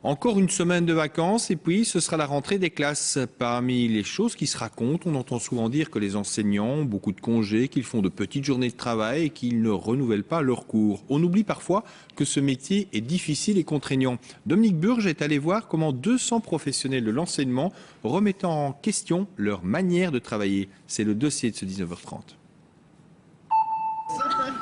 Encore une semaine de vacances et puis ce sera la rentrée des classes. Parmi les choses qui se racontent, on entend souvent dire que les enseignants ont beaucoup de congés, qu'ils font de petites journées de travail et qu'ils ne renouvellent pas leurs cours. On oublie parfois que ce métier est difficile et contraignant. Dominique Burge est allé voir comment 200 professionnels de l'enseignement remettent en question leur manière de travailler. C'est le dossier de ce 19h30.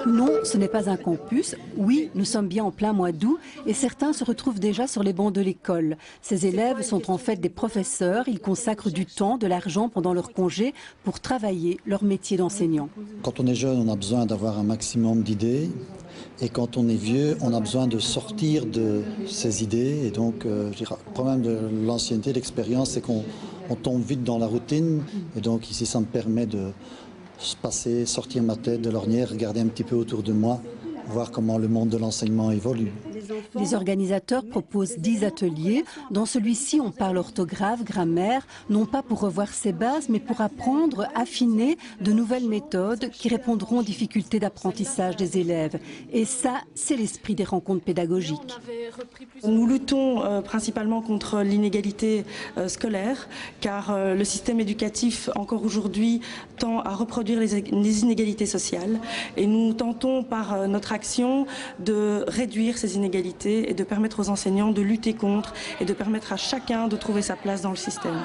Non, ce n'est pas un campus. Oui, nous sommes bien en plein mois d'août et certains se retrouvent déjà sur les bancs de l'école. Ces élèves sont en fait des professeurs. Ils consacrent du temps, de l'argent pendant leur congé pour travailler leur métier d'enseignant. Quand on est jeune, on a besoin d'avoir un maximum d'idées. Et quand on est vieux, on a besoin de sortir de ces idées. Et donc, le problème de l'ancienneté, de l'expérience, c'est qu'on tombe vite dans la routine. Et donc ici, ça me permet de sortir ma tête de l'ornière, regarder un petit peu autour de moi, voir comment le monde de l'enseignement évolue. Les organisateurs proposent 10 ateliers. Dans celui-ci, on parle orthographe, grammaire, non pas pour revoir ses bases, mais pour apprendre, affiner de nouvelles méthodes qui répondront aux difficultés d'apprentissage des élèves. Et ça, c'est l'esprit des rencontres pédagogiques. Nous luttons principalement contre l'inégalité scolaire, car le système éducatif, encore aujourd'hui, tend à reproduire les inégalités sociales. Et nous tentons par notre action de réduire ces inégalités et de permettre aux enseignants de lutter contre et de permettre à chacun de trouver sa place dans le système.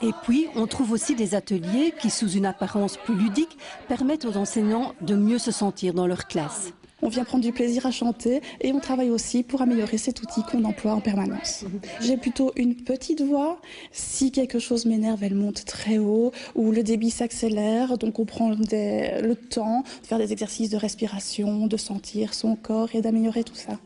Et puis, on trouve aussi des ateliers qui, sous une apparence plus ludique, permettent aux enseignants de mieux se sentir dans leur classe. On vient prendre du plaisir à chanter et on travaille aussi pour améliorer cet outil qu'on emploie en permanence. J'ai plutôt une petite voix. Si quelque chose m'énerve, elle monte très haut ou le débit s'accélère. Donc on prend le temps de faire des exercices de respiration, de sentir son corps et d'améliorer tout ça.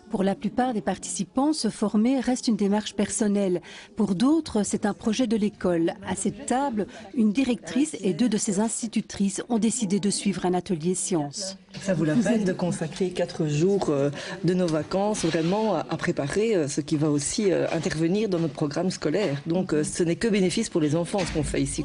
Pour la plupart des participants, se former reste une démarche personnelle. Pour d'autres, c'est un projet de l'école. À cette table, une directrice et 2 de ses institutrices ont décidé de suivre un atelier sciences. Ça vaut la peine de consacrer 4 jours de nos vacances vraiment à préparer ce qui va aussi intervenir dans notre programme scolaire. Donc ce n'est que bénéfice pour les enfants ce qu'on fait ici.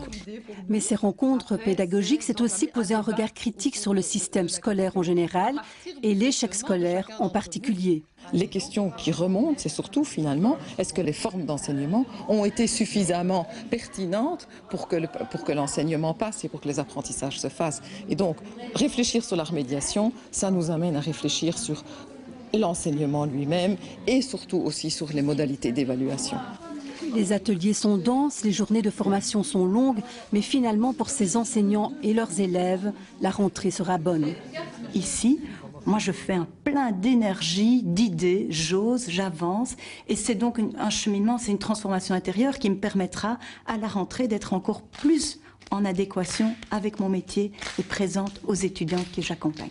Mais ces rencontres pédagogiques, c'est aussi poser un regard critique sur le système scolaire en général et l'échec scolaire en particulier. Les questions qui remontent, c'est surtout finalement, est-ce que les formes d'enseignement ont été suffisamment pertinentes pour que l'enseignement passe et pour que les apprentissages se fassent. Et donc, réfléchir sur la remédiation, ça nous amène à réfléchir sur l'enseignement lui-même et surtout aussi sur les modalités d'évaluation. Les ateliers sont denses, les journées de formation sont longues, mais finalement pour ces enseignants et leurs élèves, la rentrée sera bonne. Ici, moi, je fais un plein d'énergie, d'idées, j'ose, j'avance. Et c'est donc un cheminement, c'est une transformation intérieure qui me permettra à la rentrée d'être encore plus en adéquation avec mon métier et présente aux étudiants que j'accompagne.